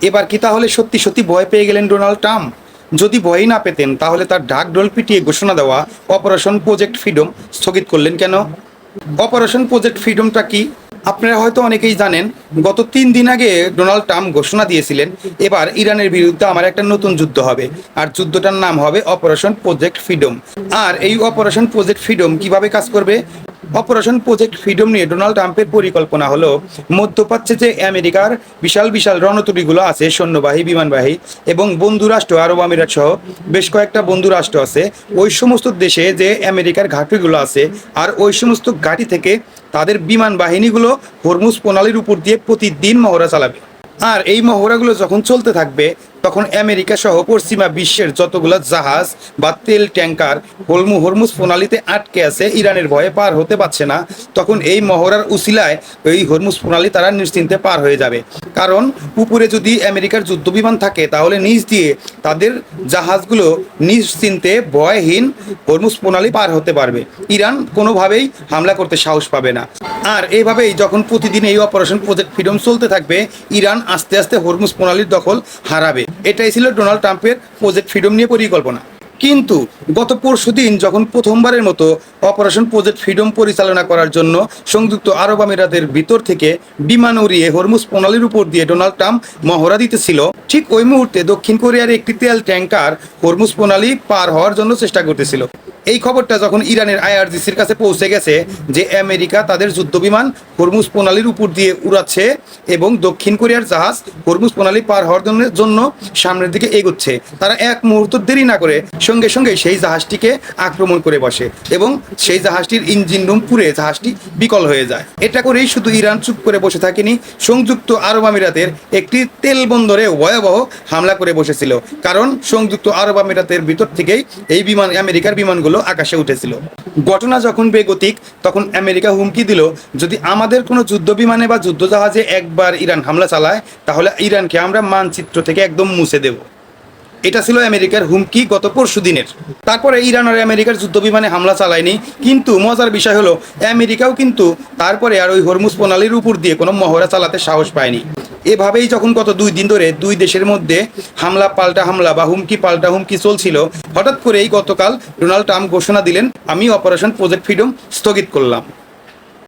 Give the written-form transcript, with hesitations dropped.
এবার কি তাহলে সত্যি সত্যি ভয় পেয়ে গেলেন ডোনাল্ড ট্রাম্প? যদি ভয়ই না পেতেন তাহলে তার ঢাক ঢোল পিটিয়ে ঘোষণা দেওয়া অপারেশন প্রজেক্ট ফ্রিডম স্থগিত করলেন কেন? অপারেশন প্রজেক্ট ফ্রিডমটা কি? আপনারা হয়তো অনেকেই জানেন, গত 3 দিন আগে ডোনাল্ড ট্রাম্প ঘোষণা দিয়েছিলেন এবার ইরানের বিরুদ্ধে আমার একটা নতুন যুদ্ধ হবে, আর যুদ্ধটার নাম হবে অপারেশন প্রজেক্ট ফ্রিডম। আর এই অপারেশন প্রজেক্ট ফ্রিডম কিভাবে কাজ করবে? অপারেশন প্রজেক্ট ফ্রিডম নিয়ে ডোনাল্ড ট্রাম্পের পরিকল্পনা হলো মধ্যপ্রাচ্যে যে আমেরিকার বিশাল বিশাল রণতরীগুলো আছে, সৈন্যবাহী বিমানবাহী এবং বন্ধু রাষ্ট্র আরব আমিরাত সহ বেশ কয়েকটা বন্ধু রাষ্ট্র আছে, ওই সমস্ত দেশে যে আমেরিকার ঘাঁটিগুলো আছে আর ওই সমস্ত ঘাঁটি থেকে তাদের বিমান বাহিনীগুলো হরমুজ প্রণালীর উপর দিয়ে প্রতিদিন মহড়া চালাবে। আর এই মহড়াগুলো যখন চলতে থাকবে তখন আমেরিকা সহ পশ্চিমা বিশ্বের যতগুলো জাহাজ বা তেল ট্যাঙ্কার হরমুজ প্রণালীতে আটকে আছে, ইরানের ভয়ে পার হতে পারছে না, তখন এই মহড়ার উসিলায় এই হরমুজ প্রণালী তারা নিশ্চিন্তে পার হয়ে যাবে। কারণ উপরে যদি আমেরিকার যুদ্ধবিমান থাকে তাহলে নিচ দিয়ে তাদের জাহাজগুলো নিশ্চিন্তে ভয়হীন হরমুজ প্রণালী পার হতে পারবে, ইরান কোনোভাবেই হামলা করতে সাহস পাবে না। আর এইভাবেই যখন প্রতিদিন এই অপারেশন প্রজেক্ট ফ্রিডম চলতে থাকবে, ইরান আস্তে আস্তে হরমুজ প্রণালীর দখল হারাবে। এটাই ছিল ডোনাল্ড ট্রাম্পের প্রজেক্ট ফ্রিডম নিয়ে পরিকল্পনা। কিন্তু গত পরশুদিন যখন প্রথমবারের মতো অপারেশন প্রজেক্ট ফ্রিডম পরিচালনা করার জন্য সংযুক্ত আরব আমিরাতের ভিতর থেকে বিমান উড়িয়ে হরমুজ প্রণালীর উপর দিয়ে ডোনাল্ড ট্রাম্প মহড়া দিতেছিল, ঠিক ওই মুহূর্তে দক্ষিণ কোরিয়ার একটি তেল ট্যাঙ্কার হরমুজ প্রণালী পার হওয়ার জন্য চেষ্টা করতেছিল। এই খবরটা যখন ইরানের আইআরজিসির কাছে পৌঁছে গেছে যে আমেরিকা তাদের যুদ্ধবিমান হরমুজ প্রণালীর উপর দিয়ে উড়াচ্ছে এবং দক্ষিণ কোরিয়ার জাহাজ হরমুজ প্রণালী পার হওয়ার জন্য সামনের দিকে এগোচ্ছে, তারা এক মুহূর্ত দেরি না করে সঙ্গে সঙ্গে সেই জাহাজটিকে আক্রমণ করে বসে এবং সেই জাহাজটির ইঞ্জিন রুম পুড়ে জাহাজটি বিকল হয়ে যায়। এটা করেই শুধু ইরান চুপ করে বসে থাকেনি, সংযুক্ত আরব আমিরাতের একটি তেল বন্দরে ভয়াবহ হামলা করে বসেছিল, কারণ সংযুক্ত আরব আমিরাতের ভিতর থেকেই এই আমেরিকার বিমানগুলো আকাশে উঠেছিল। ঘটনা যখন বেগতিক তখন আমেরিকা হুমকি দিল, যদি আমাদের কোনো যুদ্ধ বিমানে বা যুদ্ধ জাহাজে একবার ইরান হামলা চালায় তাহলে ইরানকে আমরা মানচিত্র থেকে একদম মুছে দেব। এটা ছিল আমেরিকার হুমকি গত পরশুদিনের। তারপরে ইরান আর আমেরিকার যুদ্ধ বিমানে হামলা চালায়নি, কিন্তু মজার বিষয় হলো আমেরিকাও কিন্তু তারপরে আর ওই হরমুজ প্রণালীর উপর দিয়ে কোনো মহড়া চালাতে সাহস পায়নি। এভাবেই যখন গত 2 দিন ধরে দুই দেশের মধ্যে হামলা পাল্টা হামলা বা হুমকি পাল্টা হুমকি চলছিল, হঠাৎ করেই গতকাল ডোনাল্ড ট্রাম্প ঘোষণা দিলেন, আমি অপারেশন প্রজেক্ট ফ্রিডম স্থগিত করলাম।